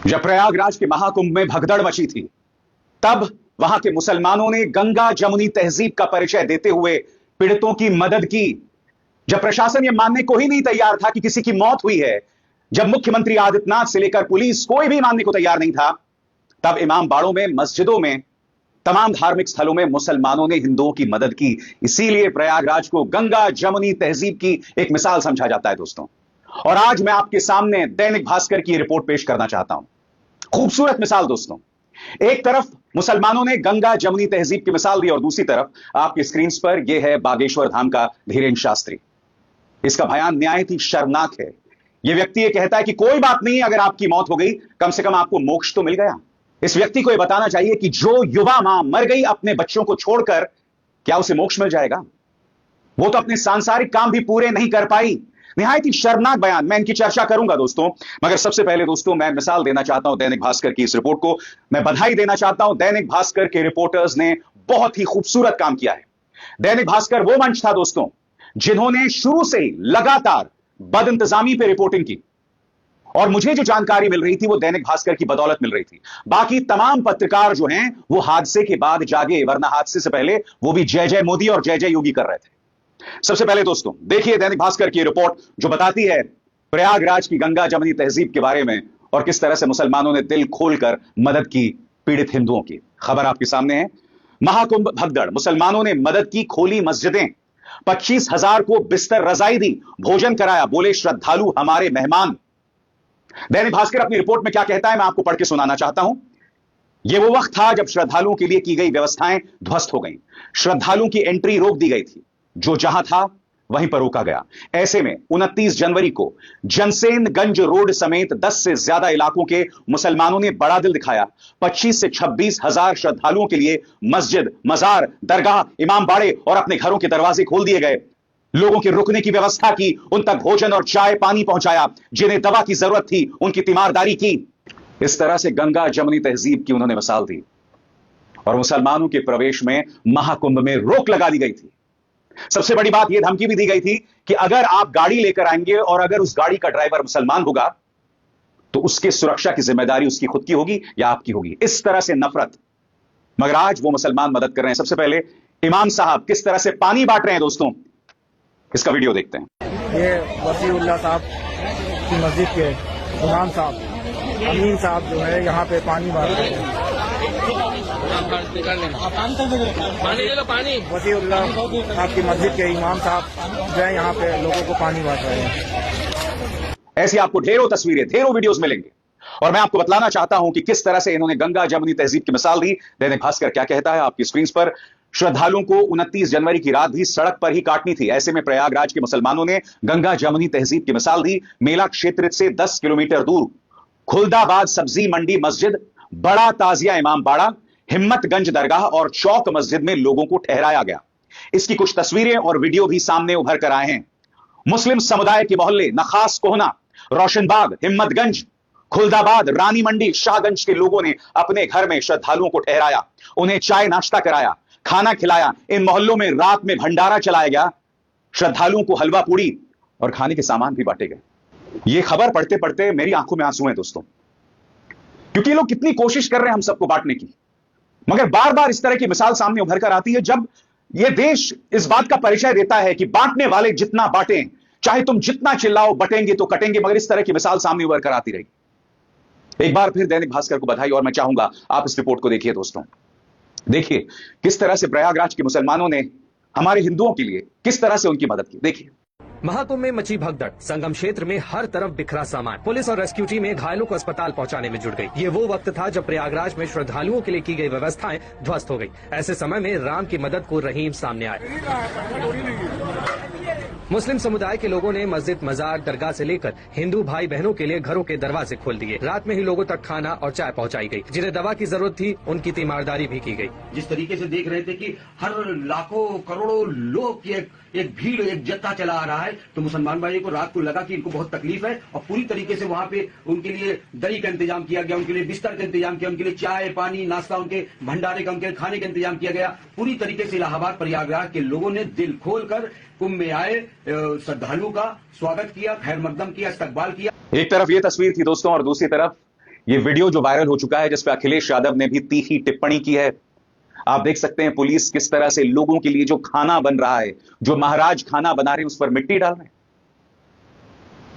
जब प्रयागराज के महाकुंभ में भगदड़ मची थी, तब वहां के मुसलमानों ने गंगा जमुनी तहजीब का परिचय देते हुए पीड़ितों की मदद की। जब प्रशासन यह मानने को ही नहीं तैयार था कि किसी की मौत हुई है, जब मुख्यमंत्री आदित्यनाथ से लेकर पुलिस कोई भी मानने को तैयार नहीं था, तब इमाम बाड़ों में, मस्जिदों में, तमाम धार्मिक स्थलों में मुसलमानों ने हिंदुओं की मदद की। इसीलिए प्रयागराज को गंगा जमुनी तहजीब की एक मिसाल समझा जाता है दोस्तों। और आज मैं आपके सामने दैनिक भास्कर की रिपोर्ट पेश करना चाहता हूं। खूबसूरत मिसाल दोस्तों। एक तरफ मुसलमानों ने गंगा जमुनी तहजीब की मिसाल दी और दूसरी तरफ आपकी स्क्रीन पर यह है बागेश्वर धाम का धीरेन्द्र शास्त्री। इसका बयान निहायत ही शर्मनाक है। यह व्यक्ति यह कहता है कि कोई बात नहीं, अगर आपकी मौत हो गई, कम से कम आपको मोक्ष तो मिल गया। इस व्यक्ति को यह बताना चाहिए कि जो युवा मां मर गई अपने बच्चों को छोड़कर, क्या उसे मोक्ष मिल जाएगा? वो तो अपने सांसारिक काम भी पूरे नहीं कर पाई। निहायत ही शर्मनाक बयान। मैं इनकी चर्चा करूंगा दोस्तों, मगर सबसे पहले दोस्तों मैं मिसाल देना चाहता हूं दैनिक भास्कर की इस रिपोर्ट को। मैं बधाई देना चाहता हूं, दैनिक भास्कर के रिपोर्टर्स ने बहुत ही खूबसूरत काम किया है। दैनिक भास्कर वो मंच था दोस्तों जिन्होंने शुरू से ही लगातार बदइंतजामी पे रिपोर्टिंग की, और मुझे जो जानकारी मिल रही थी वो दैनिक भास्कर की बदौलत मिल रही थी। बाकी तमाम पत्रकार जो हैं वो हादसे के बाद जागे, वरना हादसे से पहले वो भी जय जय मोदी और जय जय योगी कर रहे थे। सबसे पहले दोस्तों देखिए दैनिक भास्कर की रिपोर्ट जो बताती है प्रयागराज की गंगा जमुनी तहजीब के बारे में और किस तरह से मुसलमानों ने दिल खोलकर मदद की पीड़ित हिंदुओं की। खबर आपके सामने है। महाकुंभ भगदड़, मुसलमानों ने मदद की, खोली मस्जिदें, 25,000 को बिस्तर रजाई दी, भोजन कराया, बोले श्रद्धालु हमारे मेहमान। दैनिक भास्कर अपनी रिपोर्ट में क्या कहता है मैं आपको पढ़ के सुनाना चाहता हूं। यह वो वक्त था जब श्रद्धालुओं के लिए की गई व्यवस्थाएं ध्वस्त हो गईं। श्रद्धालुओं की एंट्री रोक दी गई थी, जो जहां था वहीं पर रोका गया। ऐसे में 29 जनवरी को जनसेनगंज रोड समेत 10 से ज्यादा इलाकों के मुसलमानों ने बड़ा दिल दिखाया। 25 से 26,000 श्रद्धालुओं के लिए मस्जिद, मजार, दरगाह, इमाम बाड़े और अपने घरों के दरवाजे खोल दिए गए। लोगों के रुकने की व्यवस्था की, उन तक भोजन और चाय पानी पहुंचाया, जिन्हें दवा की जरूरत थी उनकी तीमारदारी की। इस तरह से गंगा जमुनी तहजीब की उन्होंने मिसाल दी और मुसलमानों के प्रवेश में महाकुंभ में रोक लगा दी गई थी। सबसे बड़ी बात यह धमकी भी दी गई थी कि अगर आप गाड़ी लेकर आएंगे और अगर उस गाड़ी का ड्राइवर मुसलमान होगा तो उसकी सुरक्षा की जिम्मेदारी उसकी खुद की होगी या आपकी होगी। इस तरह से नफरत। मगर आज वो मुसलमान मदद कर रहे हैं। सबसे पहले इमाम साहब किस तरह से पानी बांट रहे हैं दोस्तों, इसका वीडियो देखते हैं। ये वसीउल्लाह साहब की मस्जिद के इमाम साहब अमीन साहब जो है यहाँ पे पानी बांट रहे हैं। पानी ले लो, पानी। वसीउल्लाह साहब की मस्जिद के इमाम साहब जो है यहाँ पे लोगों को पानी बांट रहे हैं। ऐसी आपको ढेरों तस्वीरें, ढेरों वीडियोस मिलेंगे और मैं आपको बतलाना चाहता हूं कि किस तरह से इन्होंने गंगा जमुनी तहजीब की मिसाल दी। दैनिक भास्कर क्या कहता है आपकी स्क्रीन पर। श्रद्धालुओं को 29 जनवरी की रात भी सड़क पर ही काटनी थी। ऐसे में प्रयागराज के मुसलमानों ने गंगा जमुनी तहजीब की मिसाल दी। मेला क्षेत्र से 10 किलोमीटर दूर खुलदाबाद सब्जी मंडी मस्जिद, बड़ा ताजिया इमाम बाड़ा, हिम्मतगंज दरगाह और चौक मस्जिद में लोगों को ठहराया गया। इसकी कुछ तस्वीरें और वीडियो भी सामने उभर कर आए हैं। मुस्लिम समुदाय के मोहल्ले नखास कोहना, रोशनबाग, हिम्मतगंज, खुलदाबाद, रानी मंडी, शाहगंज के लोगों ने अपने घर में श्रद्धालुओं को ठहराया, उन्हें चाय नाश्ता कराया, खाना खिलाया। इन मोहल्लों में रात में भंडारा चलाया गया। श्रद्धालुओं को हलवा पूड़ी और खाने के सामान भी बांटे गए। यह खबर पढ़ते पढ़ते मेरी आंखों में आंसू हैं दोस्तों, क्योंकि ये लोग कितनी कोशिश कर रहे हैं हम सबको बांटने की, मगर बार बार इस तरह की मिसाल सामने उभर कर आती है जब यह देश इस बात का परिचय देता है कि बांटने वाले जितना बांटें, चाहे तुम जितना चिल्लाओ, बटेंगे तो कटेंगे। मगर इस तरह की मिसाल सामने उभर कर आती रही। एक बार फिर दैनिक भास्कर को बधाई और मैं चाहूंगा आप इस रिपोर्ट को देखिए दोस्तों। देखिए किस तरह से प्रयागराज के मुसलमानों ने हमारे हिंदुओं के लिए किस तरह से उनकी मदद की। देखिए महाकुंभ में मची भगदड़, संगम क्षेत्र में हर तरफ बिखरा सामान। पुलिस और रेस्क्यू टीमें घायलों को अस्पताल पहुंचाने में जुट गई। ये वो वक्त था जब प्रयागराज में श्रद्धालुओं के लिए की गई व्यवस्थाएं ध्वस्त हो गई। ऐसे समय में राम की मदद को रहीम सामने आए। मुस्लिम समुदाय के लोगों ने मस्जिद, मजार, दरगाह से लेकर हिंदू भाई बहनों के लिए घरों के दरवाजे खोल दिए। रात में ही लोगों तक खाना और चाय पहुंचाई गई। जिन्हें दवा की जरूरत थी उनकी तीमारदारी भी की गई। जिस तरीके से देख रहे थे कि हर लाखों करोड़ों लोग की एक भीड़, एक जत्था चला आ रहा है, तो मुसलमान भाइयों को रात को लगा कि इनको बहुत तकलीफ है और पूरी तरीके से वहां पे उनके लिए दही का इंतजाम किया गया, उनके लिए बिस्तर का इंतजाम किया, उनके लिए चाय पानी नाश्ता, उनके भंडारे का, उनके खाने का इंतजाम किया गया। पूरी तरीके से इलाहाबाद प्रयागराज के लोगों ने दिल खोलकर कुंभ में आए श्रद्धालुओं का स्वागत किया, खैर मकदम किया, इस्तकबाल किया। एक तरफ ये तस्वीर थी दोस्तों और दूसरी तरफ ये वीडियो जो वायरल हो चुका है जिसपे अखिलेश यादव ने भी तीखी टिप्पणी की है। आप देख सकते हैं पुलिस किस तरह से लोगों के लिए जो खाना बन रहा है, जो महाराज खाना बना रहे हैं, उस पर मिट्टी डाल रहे हैं।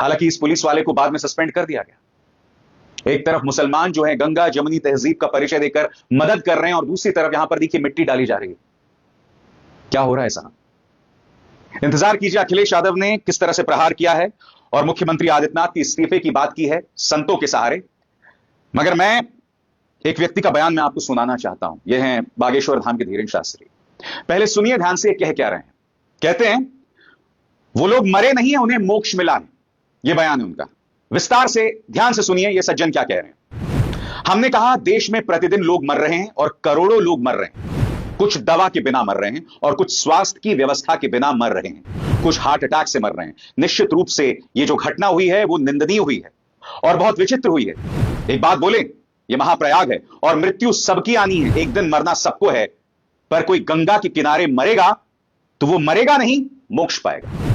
हालांकि इस पुलिस वाले को बाद में सस्पेंड कर दिया गया। एक तरफ मुसलमान जो है गंगा जमुनी तहजीब का परिचय देकर मदद कर रहे हैं और दूसरी तरफ यहां पर देखिए मिट्टी डाली जा रही है। क्या हो रहा है साहब? इंतजार कीजिए अखिलेश यादव ने किस तरह से प्रहार किया है और मुख्यमंत्री आदित्यनाथ की इस्तीफे की बात की है संतों के सहारे। मगर मैं एक व्यक्ति का बयान मैं आपको सुनाना चाहता हूं। यह है बागेश्वर धाम के धीरेन शास्त्री। पहले सुनिए ध्यान से कह क्या रहे हैं। कहते हैं वो लोग मरे नहीं है, उन्हें मोक्ष मिला है। यह बयान है उनका। विस्तार से ध्यान से सुनिए ये सज्जन क्या कह रहे हैं। हमने कहा देश में प्रतिदिन लोग मर रहे हैं और करोड़ों लोग मर रहे हैं। कुछ दवा के बिना मर रहे हैं और कुछ स्वास्थ्य की व्यवस्था के बिना मर रहे हैं, कुछ हार्ट अटैक से मर रहे हैं। निश्चित रूप से यह जो घटना हुई है वो निंदनीय हुई है और बहुत विचित्र हुई है। एक बात बोले, यह महाप्रयाग है और मृत्यु सबकी आनी है, एक दिन मरना सबको है। पर कोई गंगा के किनारे मरेगा तो वो मरेगा नहीं, मोक्ष पाएगा।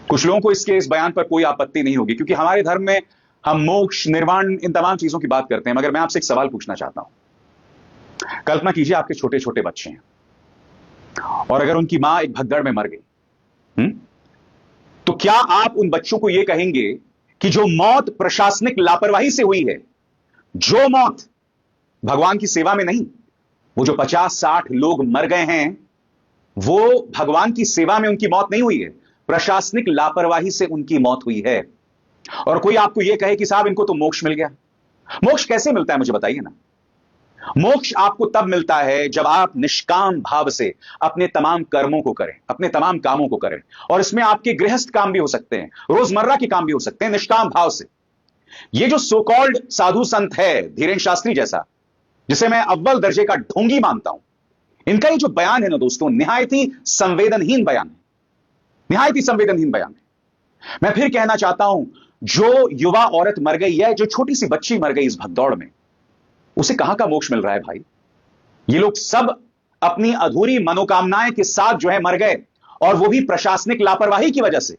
कुछ लोगों को इस बयान पर कोई आपत्ति नहीं होगी क्योंकि हमारे धर्म में हम मोक्ष, निर्वाण, इन तमाम चीजों की बात करते हैं। मगर मैं आपसे एक सवाल पूछना चाहता हूं। कल्पना कीजिए आपके छोटे छोटे बच्चे हैं और अगर उनकी मां एक भगदड़ में मर गई, तो क्या आप उन बच्चों को यह कहेंगे कि जो मौत प्रशासनिक लापरवाही से हुई है, जो मौत भगवान की सेवा में नहीं, वो जो 50-60 लोग मर गए हैं वो भगवान की सेवा में उनकी मौत नहीं हुई है, प्रशासनिक लापरवाही से उनकी मौत हुई है। और कोई आपको यह कहे कि साहब इनको तो मोक्ष मिल गया। मोक्ष कैसे मिलता है मुझे बताइए ना। मोक्ष आपको तब मिलता है जब आप निष्काम भाव से अपने तमाम कर्मों को करें, अपने तमाम कामों को करें। और इसमें आपके गृहस्थ काम भी हो सकते हैं, रोजमर्रा के काम भी हो सकते हैं, निष्काम भाव से। ये जो सो कॉल्ड साधु संत है धीरेन शास्त्री जैसा, जिसे मैं अव्वल दर्जे का ढोंगी मानता हूं, इनका ये जो बयान है ना दोस्तों, निहायत ही संवेदनहीन बयान है, निहायत ही संवेदनहीन बयान है। मैं फिर कहना चाहता हूं, जो युवा औरत मर गई है, जो छोटी सी बच्ची मर गई इस भगदौड़ में, उसे कहां का मोक्ष मिल रहा है भाई? ये लोग सब अपनी अधूरी मनोकामनाएं के साथ जो है मर गए और वो भी प्रशासनिक लापरवाही की वजह से।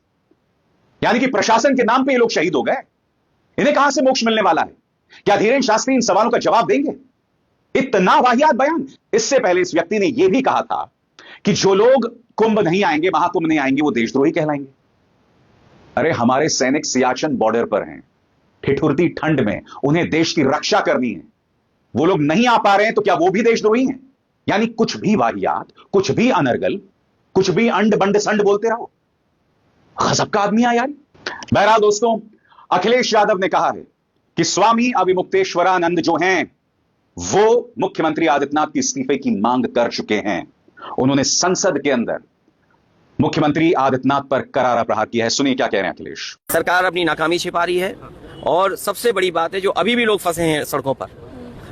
यानी कि प्रशासन के नाम पे ये लोग शहीद हो गए। इन्हें कहां से मोक्ष मिलने वाला है? क्या धीरेन शास्त्री इन सवालों का जवाब देंगे? इतना वाहियात बयान। इससे पहले इस व्यक्ति ने यह भी कहा था कि जो लोग कुंभ नहीं आएंगे, महाकुंभ नहीं आएंगे, वो देशद्रोही कहलाएंगे। अरे हमारे सैनिक सियाचिन बॉर्डर पर हैं, ठिठुरती ठंड में उन्हें देश की रक्षा करनी है, वो लोग नहीं आ पा रहे हैं तो क्या वो भी देशद्रोही हैं? यानी कुछ भी वाहियात, कुछ भी अनर्गल, कुछ भी अंड बंड संड बोलते रहो। गजब का आदमी है यार। बहरहाल दोस्तों, अखिलेश यादव ने कहा है कि स्वामी अविमुक्तेश्वरानंद जो हैं वो मुख्यमंत्री आदित्यनाथ के इस्तीफे की मांग कर चुके हैं। उन्होंने संसद के अंदर मुख्यमंत्री आदित्यनाथ पर करारा प्रहार किया है। सुनिए क्या कह रहे हैं अखिलेश। सरकार अपनी नाकामी छिपा रही है और सबसे बड़ी बात है जो अभी भी लोग फंसे हैं सड़कों पर,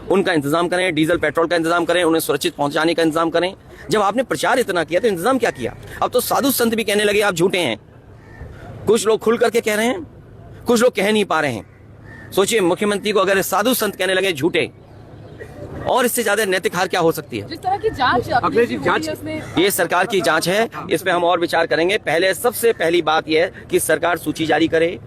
उनका इंतजाम करें, डीजल पेट्रोल का इंतजाम करें, उन्हें सुरक्षित पहुंचाने का इंतजाम करें। जब आपने प्रचार इतना किया तो इंतजाम क्या किया? अब तो साधु संत भी कहने लगे आप झूठे हैं। कुछ लोग खुल करके कह रहे हैं, कुछ लोग कह नहीं पा रहे हैं। सोचिए, मुख्यमंत्री को अगर साधु संत कहने लगे झूठे, और इससे ज्यादा नैतिक हार क्या हो सकती है? जिस तरह की जांच ये सरकार की जांच है, इस पे हम और विचार करेंगे। पहले सबसे पहली बात यह है कि सरकार सूची जारी करे,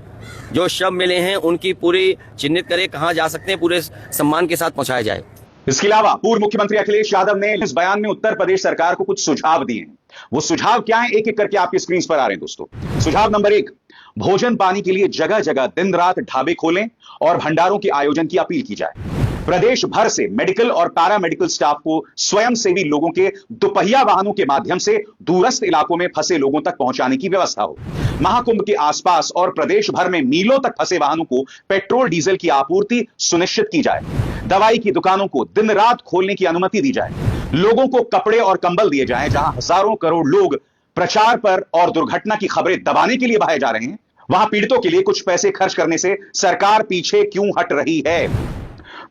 जो शव मिले हैं उनकी पूरी चिन्हित करे, कहां जा सकते हैं, पूरे सम्मान के साथ पहुंचाया जाए। इसके अलावा पूर्व मुख्यमंत्री अखिलेश यादव ने इस बयान में उत्तर प्रदेश सरकार को कुछ सुझाव दिए हैं। वो सुझाव क्या है, एक एक करके आपकी स्क्रीन पर आ रहे हैं दोस्तों। सुझाव नंबर 1, भोजन पानी के लिए जगह जगह दिन रात ढाबे खोलें और भंडारों के आयोजन की अपील की जाए। प्रदेश भर से मेडिकल और पैरा मेडिकल स्टाफ को स्वयंसेवी लोगों के दोपहिया वाहनों के माध्यम से दूरस्थ इलाकों में फंसे लोगों तक पहुंचाने की व्यवस्था हो। महाकुंभ के आसपास और प्रदेश भर में मीलों तक फंसे वाहनों को पेट्रोल डीजल की आपूर्ति सुनिश्चित की जाए। दवाई की दुकानों को दिन रात खोलने की अनुमति दी जाए। लोगों को कपड़े और कंबल दिए जाएं। जहां हजारों करोड़ लोग प्रचार पर और दुर्घटना की खबरें दबाने के लिए बहाए जा रहे हैं, वहां पीड़ितों के लिए कुछ पैसे खर्च करने से सरकार पीछे क्यों हट रही है?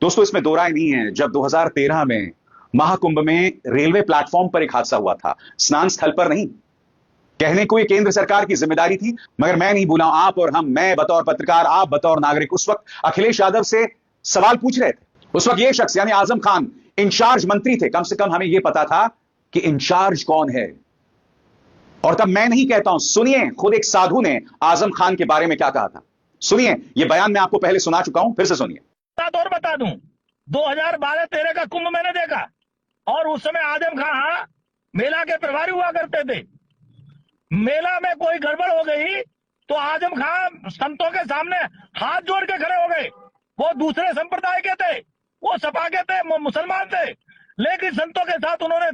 दोस्तों, इसमें दो राय नहीं है। जब 2013 में महाकुंभ में रेलवे प्लेटफॉर्म पर एक हादसा हुआ था, स्नान स्थल पर नहीं। कहने को ये केंद्र सरकार की जिम्मेदारी थी, मगर मैं नहीं भूला, आप और हम, मैं बतौर पत्रकार, आप बतौर नागरिक, उस वक्त अखिलेश यादव से सवाल पूछ रहे थे। उस वक्त ये शख्स यानी आजम खान इंचार्ज मंत्री थे। कम से कम हमें यह पता था कि इंचार्ज कौन है। और तब मैं नहीं कहता हूं, सुनिए खुद एक साधु ने आजम खान के बारे में क्या कहा था। सुनिए, यह बयान मैं आपको पहले सुना चुका हूं, फिर से सुनिए। बात और बता दूं, 2012-13 का कुंभ मैंने देखा और उस समय आजम खां मेला के प्रभारी हुआ करते थे। मेला में कोई गड़बड़ हो गई तो आजम खां संतों के सामने हाथ जोड़ के खड़े हो गए। वो दूसरे संप्रदाय के थे, वो सपा के थे, मुसलमान थे, लेकिन संतों के साथ उन्होंने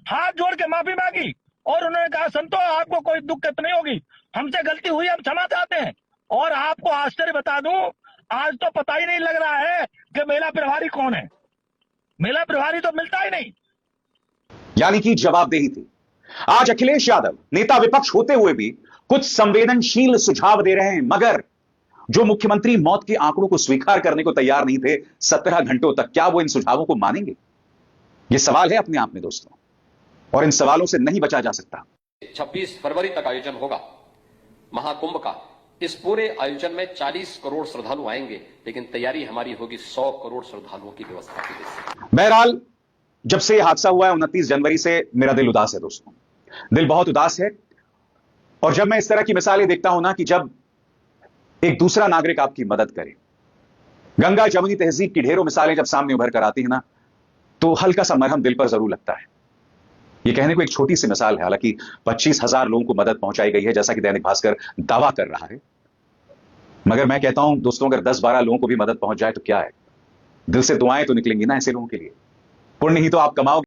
हाथ जोड़ के माफी मांगी और उन्होंने कहा, संतों आपको कोई दिक्कत नहीं होगी, हमसे गलती हुई, हम क्षमा चाहते हैं। और आपको आश्चर्य बता दूं, आज तो पता ही नहीं लग रहा है कि मेला प्रभारी कौन है। मेला प्रभारी तो मिलता ही नहीं। यानी कि जवाबदेही थी। आज अखिलेश यादव नेता विपक्ष होते हुए भी कुछ संवेदनशील सुझाव दे रहे हैं, मगर जो मुख्यमंत्री मौत के आंकड़ों को स्वीकार करने को तैयार नहीं थे 17 घंटों तक, क्या वो इन सुझावों को मानेंगे? यह सवाल है अपने आप में दोस्तों, और इन सवालों से नहीं बचा जा सकता। 26 फरवरी तक आयोजन होगा महाकुंभ का। इस पूरे आयोजन में 40 करोड़ श्रद्धालु आएंगे, लेकिन तैयारी हमारी होगी 100 करोड़ श्रद्धालुओं की व्यवस्था के लिए। बहरहाल, जब से यह हादसा हुआ है 29 जनवरी से मेरा दिल उदास है दोस्तों, दिल बहुत उदास है। और जब मैं इस तरह की मिसालें देखता हूं ना, कि जब एक दूसरा नागरिक आपकी मदद करे, गंगा जमुनी तहजीब की ढेरों मिसालें जब सामने उभर कर आती है ना, तो हल्का सा मरहम दिल पर जरूर लगता है। यह कहने को एक छोटी सी मिसाल है, हालांकि 25,000 लोगों को मदद पहुंचाई गई है, जैसा कि दैनिक भास्कर दावा कर रहा है। मगर मैं कहता हूं दोस्तों, अगर 10-12 लोगों को भी मदद पहुंच जाए तो क्या है, दिल से दुआएं तो निकलेंगी ना ऐसे लोगों के लिए। पुण्य ही तो आप कमाओगे।